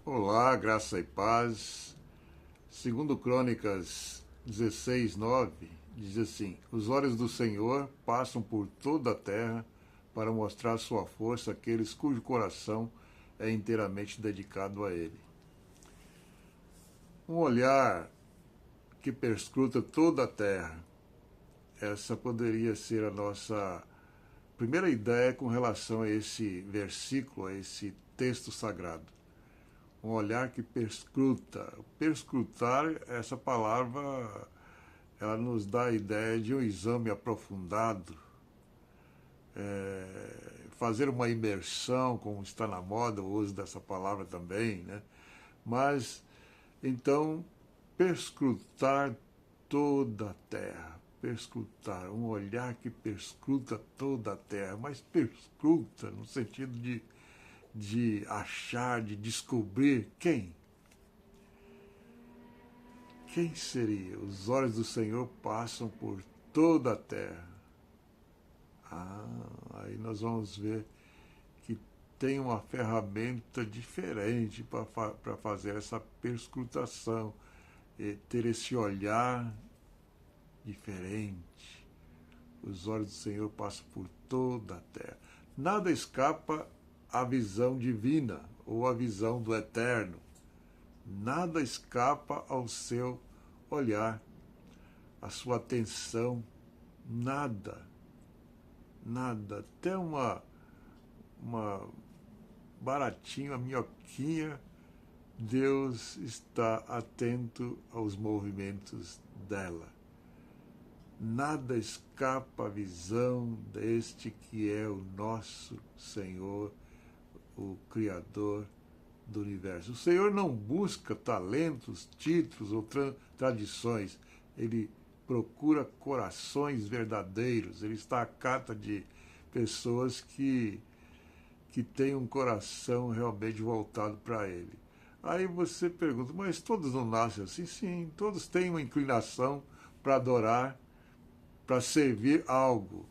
Olá, graça e paz. Segundo Crônicas 16:9, diz assim: Os olhos do Senhor passam por toda a terra para mostrar sua força àqueles cujo coração é inteiramente dedicado a Ele. Um olhar que perscruta toda a terra. Essa poderia ser a nossa primeira ideia com relação a esse versículo, a esse texto sagrado. Um olhar que perscruta. Perscrutar, essa palavra, ela nos dá a ideia de um exame aprofundado, fazer uma imersão, como está na moda o uso dessa palavra também, né? Mas, então, perscrutar toda a terra. Perscrutar, um olhar que perscruta toda a terra, mas perscruta no sentido de achar, de descobrir quem. Quem seria? Os olhos do Senhor passam por toda a terra. Aí nós vamos ver que tem uma ferramenta diferente para fazer essa perscrutação, ter esse olhar diferente. Os olhos do Senhor passam por toda a terra. Nada escapa à visão divina ou à visão do eterno. Nada escapa ao seu olhar, à sua atenção, nada, nada, até uma baratinha, uma minhoquinha, Deus está atento aos movimentos dela. Nada escapa à visão deste que é o nosso Senhor, o Criador do universo. O Senhor não busca talentos, títulos ou tradições. Ele procura corações verdadeiros. Ele está à cata de pessoas que têm um coração realmente voltado para Ele. Aí você pergunta, mas todos não nascem assim? Sim, todos têm uma inclinação para adorar, para servir algo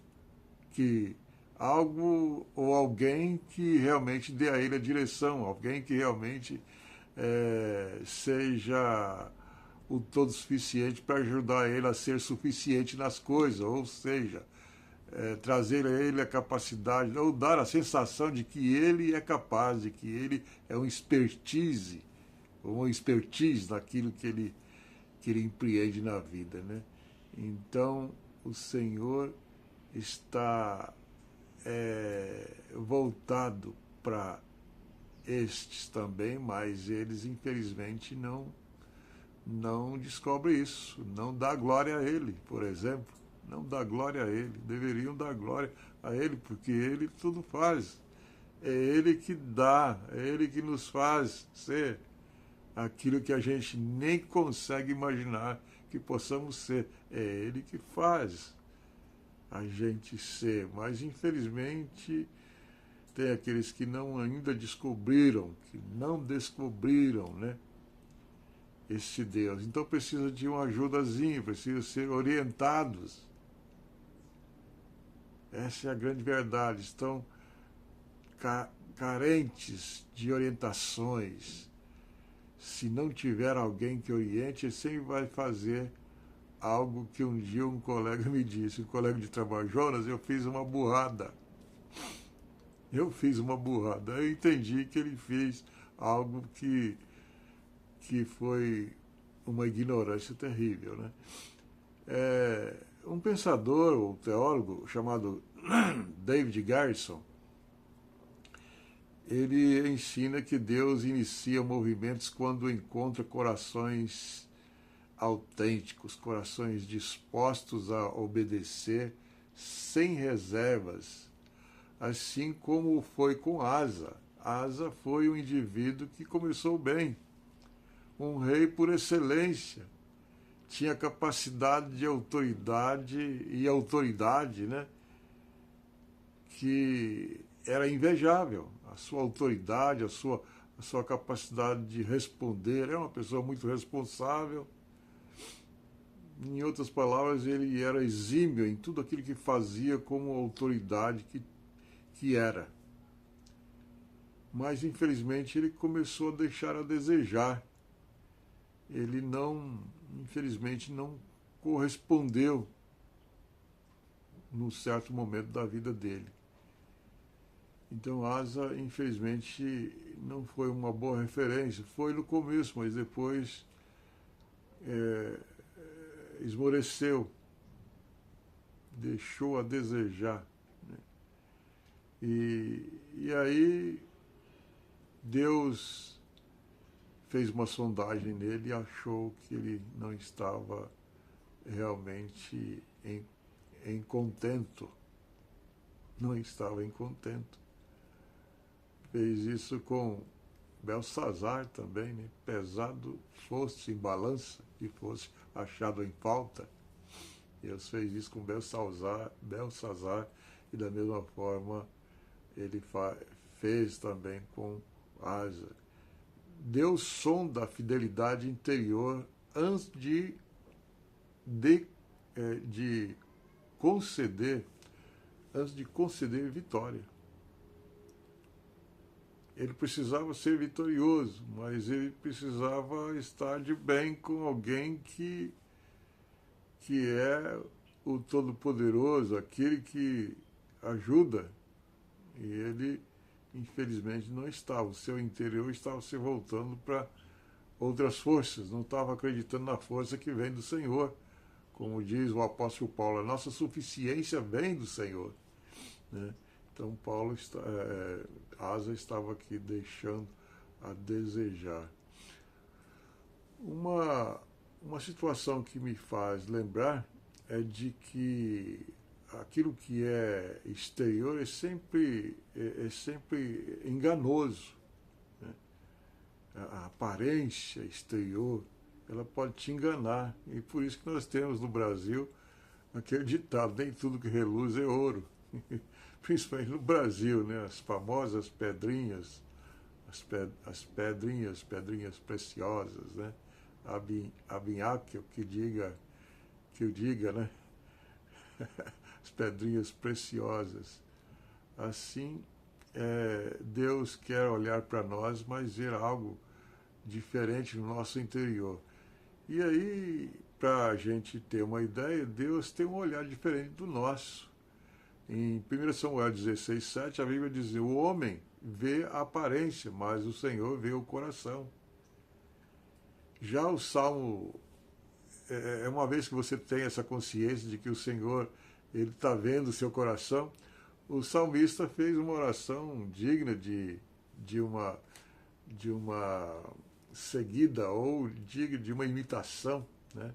ou alguém que realmente dê a ele a direção, alguém que realmente seja o todo suficiente para ajudar ele a ser suficiente nas coisas, ou seja, trazer a ele a capacidade, ou dar a sensação de que ele é capaz, de que ele é um expertise, ou um expertise naquilo que ele empreende na vida, né? Então, o Senhor está voltado para estes também, mas eles infelizmente não descobrem isso, não dá glória a Ele, por exemplo, não dá glória a Ele, deveriam dar glória a Ele, porque Ele tudo faz, é Ele que dá, é Ele que nos faz ser aquilo que a gente nem consegue imaginar que possamos ser, é Ele que faz a gente ser, mas infelizmente tem aqueles que não ainda descobriram, que não descobriram, né, esse Deus. Então precisa de uma ajudazinha, precisa ser orientados. Essa é a grande verdade. Estão carentes de orientações. Se não tiver alguém que oriente, ele sempre vai fazer algo que um dia um colega me disse, um colega de trabalho, Jonas, eu fiz uma burrada. Eu fiz uma burrada. Eu entendi que ele fez algo que foi uma ignorância terrível, né? Um pensador ou teólogo chamado David Garrison, ele ensina que Deus inicia movimentos quando encontra corações autênticos, corações dispostos a obedecer sem reservas, assim como foi com Asa. Asa foi um indivíduo que começou bem, um rei por excelência, tinha capacidade de autoridade, né, que era invejável. A sua autoridade, a sua capacidade de responder, é uma pessoa muito responsável. Em outras palavras, ele era exímio em tudo aquilo que fazia como autoridade que era. mas infelizmente ele começou a deixar a desejar. Ele não, infelizmente, não correspondeu num certo momento da vida dele. Então Asa, infelizmente, não foi uma boa referência. Foi no começo, mas depois esmoreceu, deixou a desejar. Né? E aí Deus fez uma sondagem nele e achou que ele não estava realmente em contento. Não estava em contento. Fez isso com Belsazar também, né? Pesado fosse em balança e fosse achado em falta. Deus fez isso com Belsazar e da mesma forma ele fez também com Asa. Deus sonda a fidelidade interior antes de conceder vitória. Ele precisava ser vitorioso, mas ele precisava estar de bem com alguém que é o Todo-Poderoso, aquele que ajuda. E ele, infelizmente, não estava. O seu interior estava se voltando para outras forças, não estava acreditando na força que vem do Senhor. Como diz o apóstolo Paulo, a nossa suficiência vem do Senhor. Né? Então Asa estava aqui deixando a desejar. Uma situação que me faz lembrar é de que aquilo que é exterior é sempre enganoso. Né? A aparência exterior, ela pode te enganar. E por isso que nós temos no Brasil aquele ditado, nem tudo que reluz é ouro. Principalmente no Brasil, né? As famosas pedrinhas, pedrinhas preciosas, né? Abinháquio, que eu diga, né? As pedrinhas preciosas. Assim, Deus quer olhar para nós, mas ver algo diferente no nosso interior. E aí, para a gente ter uma ideia, Deus tem um olhar diferente do nosso. Em 1 Samuel 16:7, a Bíblia diz: o homem vê a aparência, mas o Senhor vê o coração. Já o Salmo, uma vez que você tem essa consciência de que o Senhor ele está vendo o seu coração, o salmista fez uma oração digna de uma seguida ou de uma imitação, né?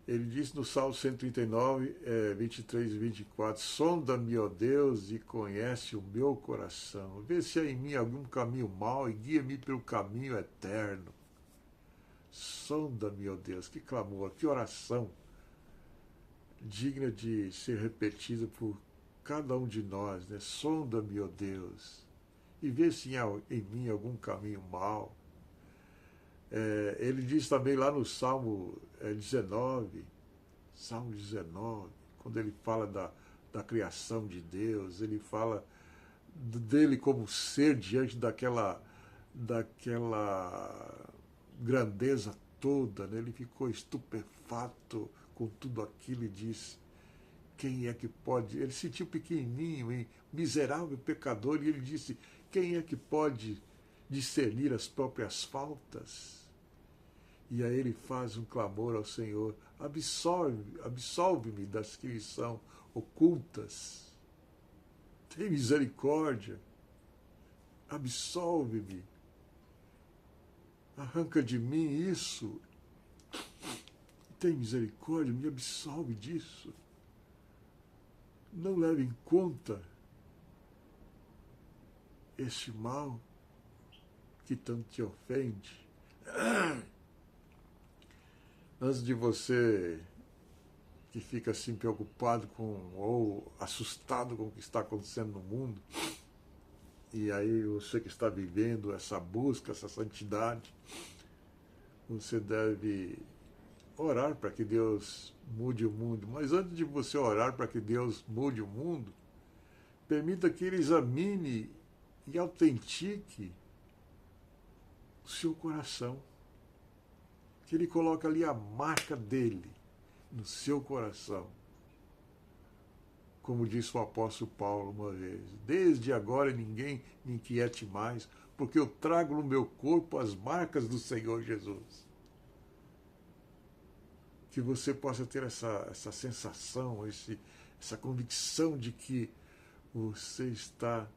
Ele disse no Salmo 139, 23 e 24, sonda-me, ó Deus, e conhece o meu coração. Vê se há em mim algum caminho mau e guia-me pelo caminho eterno. Sonda-me, ó Deus. Que clamor, que oração digna de ser repetida por cada um de nós, né? Sonda-me, ó Deus, e vê se há em mim algum caminho mau. Ele diz também lá no Salmo 19, quando ele fala da criação de Deus, ele fala dele como ser diante daquela grandeza toda, né? Ele ficou estupefato com tudo aquilo e disse: quem é que pode? Ele se sentiu pequenininho, hein? Miserável pecador, e ele disse: quem é que pode discernir as próprias faltas? E aí ele faz um clamor ao Senhor: absolve-me das que são ocultas. Tem misericórdia. Absolve-me. Arranca de mim isso. Tem misericórdia, me absolve disso. Não leve em conta este mal que tanto te ofende. Antes de você que fica assim preocupado ou assustado com o que está acontecendo no mundo, e aí você que está vivendo essa busca, essa santidade, você deve orar para que Deus mude o mundo. Mas antes de você orar para que Deus mude o mundo, permita que Ele examine e autentique o seu coração. Que ele coloca ali a marca dele no seu coração. Como disse o apóstolo Paulo uma vez, desde agora ninguém me inquiete mais, porque eu trago no meu corpo as marcas do Senhor Jesus. Que você possa ter essa sensação, essa convicção de que você está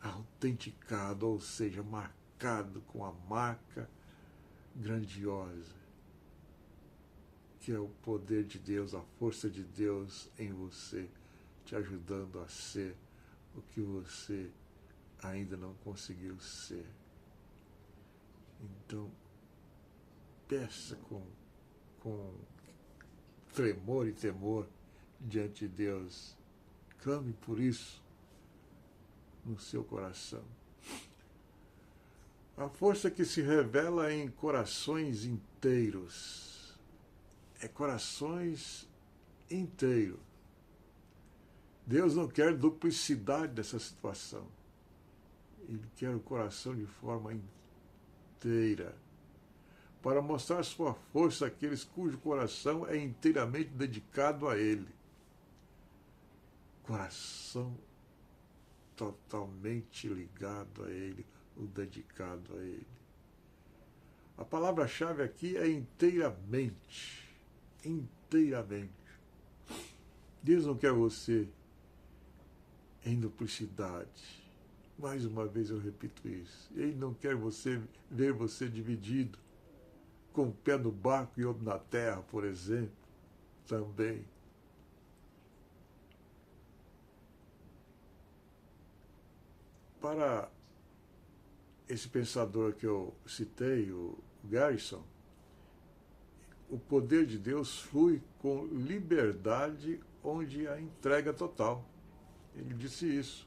autenticado, ou seja, marcado com a marca grandiosa, que é o poder de Deus, a força de Deus em você, te ajudando a ser o que você ainda não conseguiu ser. Então, peça com tremor e temor diante de Deus. Clame por isso no seu coração. A força que se revela em corações inteiros. É corações inteiros. Deus não quer duplicidade dessa situação. Ele quer o coração de forma inteira, para mostrar sua força àqueles cujo coração é inteiramente dedicado a Ele. Coração totalmente ligado a Ele, o dedicado a Ele. A palavra-chave aqui é inteiramente. Inteiramente. Deus não quer você em duplicidade. Mais uma vez eu repito isso. Ele não quer ver você dividido, com um pé no barco e outro na terra, por exemplo, também. Para esse pensador que eu citei, o Garrison, o poder de Deus flui com liberdade onde há entrega total. Ele disse isso.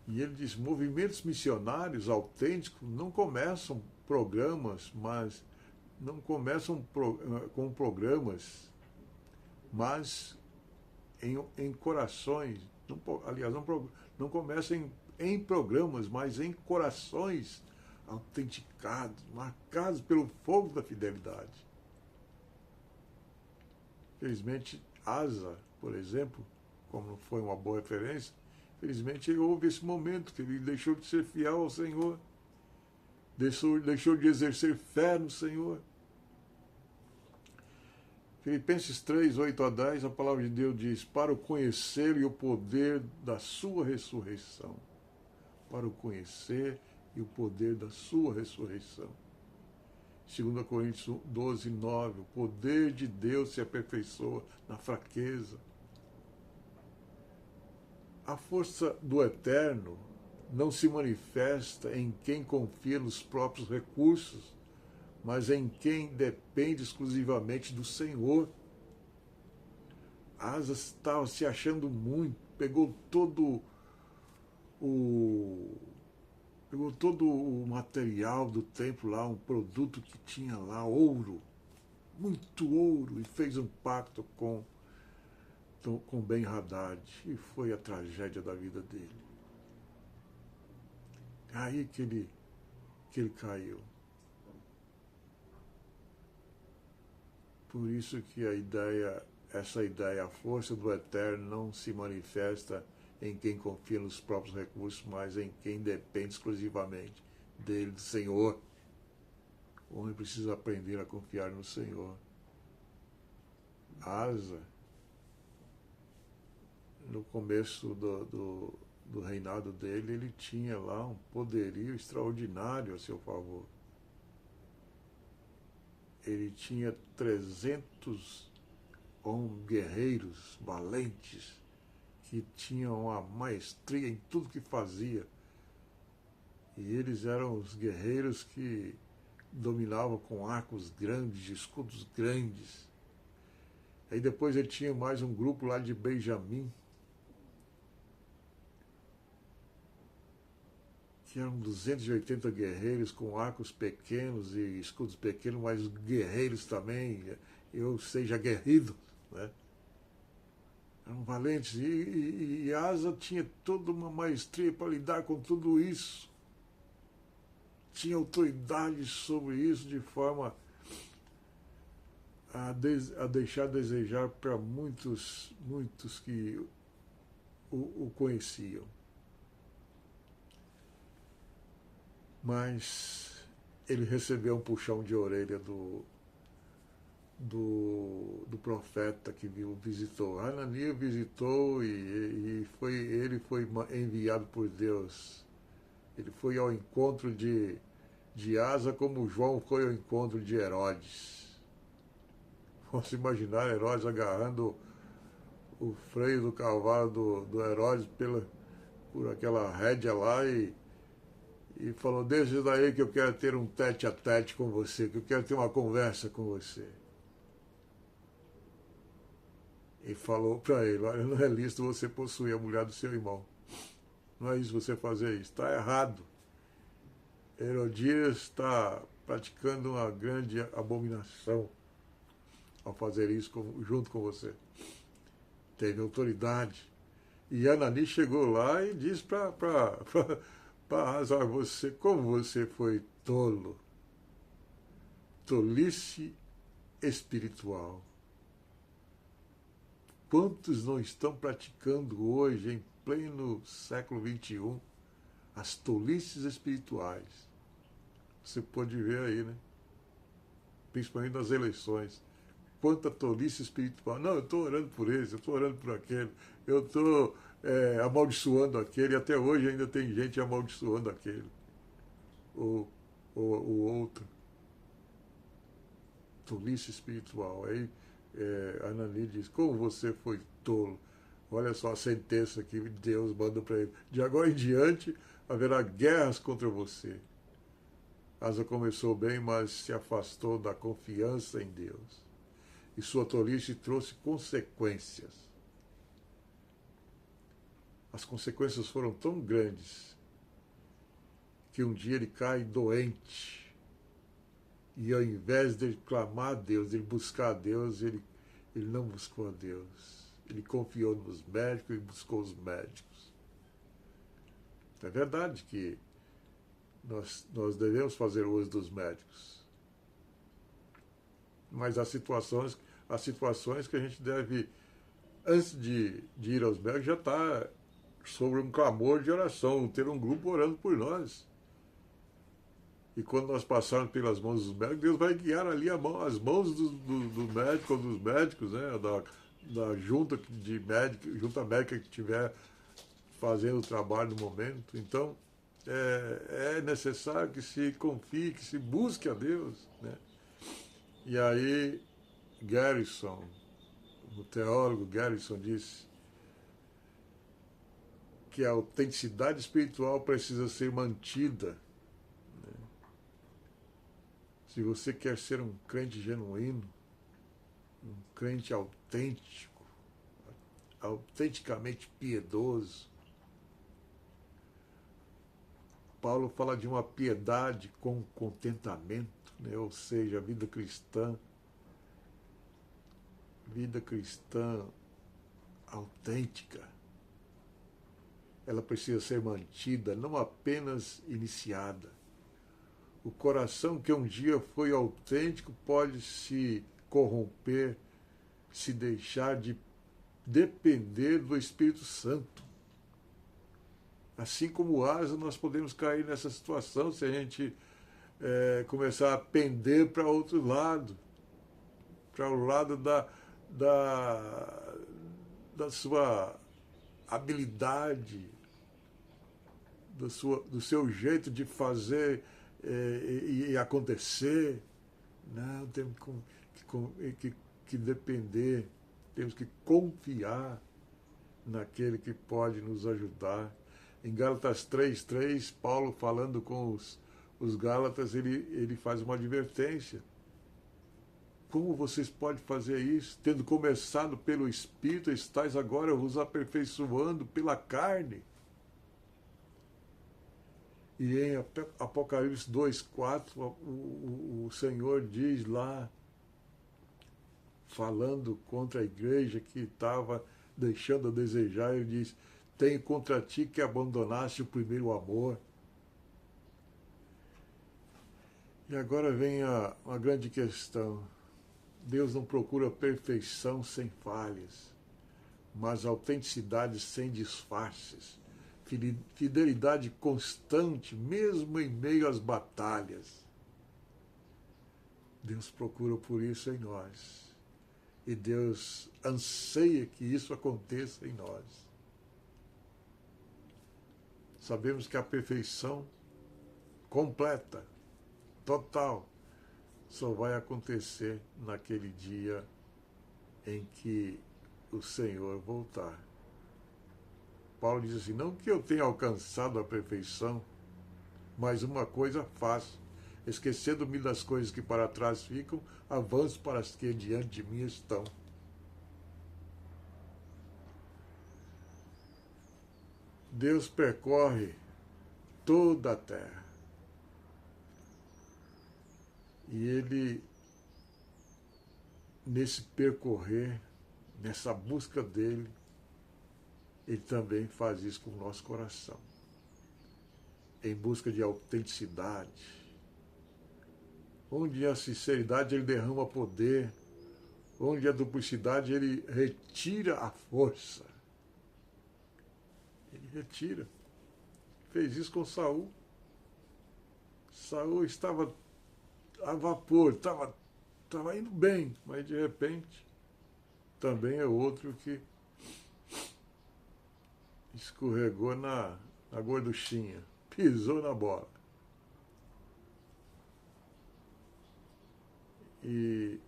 E ele diz, movimentos missionários autênticos não começam programas, mas não começam com programas, mas em corações, aliás, não começam em programas, mas em corações autenticados, marcados pelo fogo da fidelidade. Felizmente, Asa, por exemplo, como não foi uma boa referência, felizmente houve esse momento que ele deixou de ser fiel ao Senhor, deixou de exercer fé no Senhor. Filipenses 3, 8 a 10, a palavra de Deus diz, para o conhecer e o poder da sua ressurreição. Para o conhecer e o poder da sua ressurreição. 2 Coríntios 12, 9, o poder de Deus se aperfeiçoa na fraqueza. A força do eterno não se manifesta em quem confia nos próprios recursos, mas em quem depende exclusivamente do Senhor. Asa estava se achando muito, pegou todo o material do templo lá, um produto que tinha lá, ouro, muito ouro, e fez um pacto com Ben-Hadad, e foi a tragédia da vida dele. É aí que ele caiu. Por isso que essa ideia, a força do eterno não se manifesta em quem confia nos próprios recursos, mas em quem depende exclusivamente dele, do Senhor. O homem precisa aprender a confiar no Senhor. Asa, no começo do reinado dele, ele tinha lá um poderio extraordinário a seu favor. Ele tinha 300 guerreiros valentes que tinham uma maestria em tudo que fazia. E eles eram os guerreiros que dominavam com arcos grandes, escudos grandes. Aí depois ele tinha mais um grupo lá de Benjamim, que eram 280 guerreiros com arcos pequenos e escudos pequenos, mas guerreiros também, ou seja, aguerridos, né? eram valentes, e Asa tinha toda uma maestria para lidar com tudo isso. Tinha autoridade sobre isso de forma a deixar a desejar para muitos que o conheciam. Mas ele recebeu um puxão de orelha do profeta que o visitou. Ananias visitou e ele foi enviado por Deus. Ele foi ao encontro de Asa como João foi ao encontro de Herodes. Vamos imaginar Herodes agarrando o freio do cavalo do Herodes por aquela rédea lá e falou: desde daí que eu quero ter um tete a tete com você, que eu quero ter uma conversa com você. E falou para ele: olha, não é lícito você possuir a mulher do seu irmão. Não é isso você fazer isso. Está errado. Herodias está praticando uma grande abominação ao fazer isso junto com você. Teve autoridade. E Ananias chegou lá e disse para Asa: você, como você foi tolo. Tolice espiritual. Quantos não estão praticando hoje, em pleno século XXI, as tolices espirituais? Você pode ver aí, né? Principalmente nas eleições. Quanta tolice espiritual. Não, eu estou orando por esse, eu estou orando por aquele, eu estou amaldiçoando aquele, e até hoje ainda tem gente amaldiçoando aquele. Ou o outro. Tolice espiritual. Aí Ananias diz: como você foi tolo. Olha só a sentença que Deus manda para ele: de agora em diante haverá guerras contra você. Asa começou bem, mas se afastou da confiança em Deus. E sua tolice trouxe consequências. As consequências foram tão grandes que um dia ele cai doente. E ao invés de ele clamar a Deus, de ele buscar a Deus, ele não buscou a Deus. Ele confiou nos médicos e buscou os médicos. É verdade que nós devemos fazer uso dos médicos. Mas há situações que a gente deve, antes de ir aos médicos, já está sobre um clamor de oração, ter um grupo orando por nós. E quando nós passarmos pelas mãos dos médicos, Deus vai guiar ali as mãos do médico ou dos médicos, né, da junta médica que estiver fazendo o trabalho no momento. Então, é necessário que se confie, que se busque a Deus, né? E aí, Garrison, o teólogo Garrison, disse que a autenticidade espiritual precisa ser mantida. Se você quer ser um crente genuíno, um crente autêntico, autenticamente piedoso, Paulo fala de uma piedade com contentamento, né? Ou seja, a vida cristã autêntica, ela precisa ser mantida, não apenas iniciada. O coração que um dia foi autêntico pode se corromper, se deixar de depender do Espírito Santo. Assim como Asa, nós podemos cair nessa situação se a gente começar a pender para outro lado, para o lado da sua habilidade, do seu jeito de fazer e acontecer. Não, temos que depender, temos que confiar naquele que pode nos ajudar. Em Gálatas 3:3, Paulo, falando com os Gálatas, ele faz uma advertência. Como vocês podem fazer isso? Tendo começado pelo Espírito, estáis agora vos aperfeiçoando pela carne. E em Apocalipse 2:4, o Senhor diz lá, falando contra a igreja que estava deixando a desejar, ele diz: tenho contra ti que abandonaste o primeiro amor. E agora vem uma grande questão. Deus não procura perfeição sem falhas, mas autenticidade sem disfarces, fidelidade constante, mesmo em meio às batalhas. Deus procura por isso em nós. E Deus anseia que isso aconteça em nós. Sabemos que a perfeição completa, total, só vai acontecer naquele dia em que o Senhor voltar. Paulo diz assim: não que eu tenha alcançado a perfeição, mas uma coisa faço, esquecendo-me das coisas que para trás ficam, avanço para as que diante de mim estão. Deus percorre toda a terra. E Ele, nesse percorrer, nessa busca dele, Ele também faz isso com o nosso coração. Em busca de autenticidade. Onde a sinceridade Ele derrama poder, onde a duplicidade Ele retira a força. Ele retira. Fez isso com Saul. Saul estava a vapor, estava indo bem, mas de repente também é outro que escorregou na gorduchinha, pisou na bola. E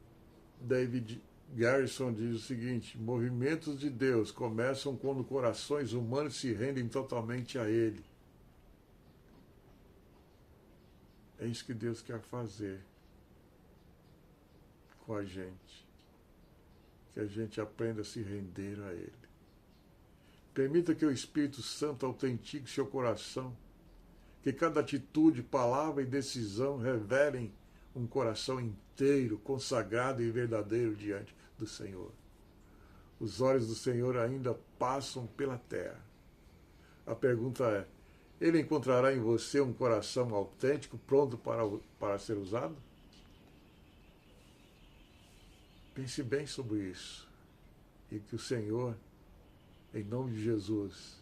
David Garrison diz o seguinte: movimentos de Deus começam quando corações humanos se rendem totalmente a Ele. É isso que Deus quer fazer com a gente. Que a gente aprenda a se render a Ele. Permita que o Espírito Santo autentique seu coração. Que cada atitude, palavra e decisão revelem um coração inteiro, consagrado e verdadeiro diante do Senhor. Os olhos do Senhor ainda passam pela terra. A pergunta é: Ele encontrará em você um coração autêntico, pronto para ser usado? Pense bem sobre isso. E que o Senhor, em nome de Jesus,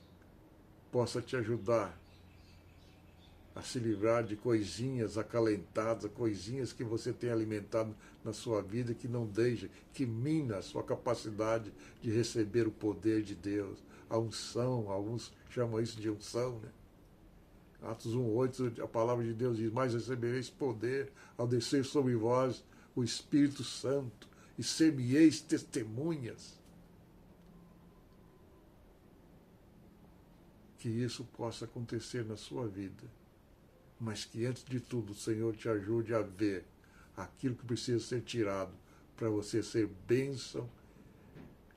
possa te ajudar a se livrar de coisinhas acalentadas, coisinhas que você tem alimentado na sua vida, que não deixa, que mina a sua capacidade de receber o poder de Deus, a unção. Alguns chamam isso de unção, né? Atos 1:8, a palavra de Deus diz: mas recebereis poder ao descer sobre vós o Espírito Santo, e ser-me-eis testemunhas. Que isso possa acontecer na sua vida, mas que antes de tudo o Senhor te ajude a ver aquilo que precisa ser tirado para você ser bênção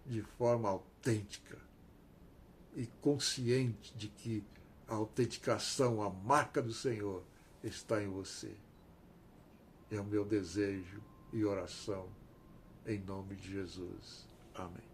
de forma autêntica e consciente de que a autenticação, a marca do Senhor está em você. É o meu desejo e oração em nome de Jesus. Amém.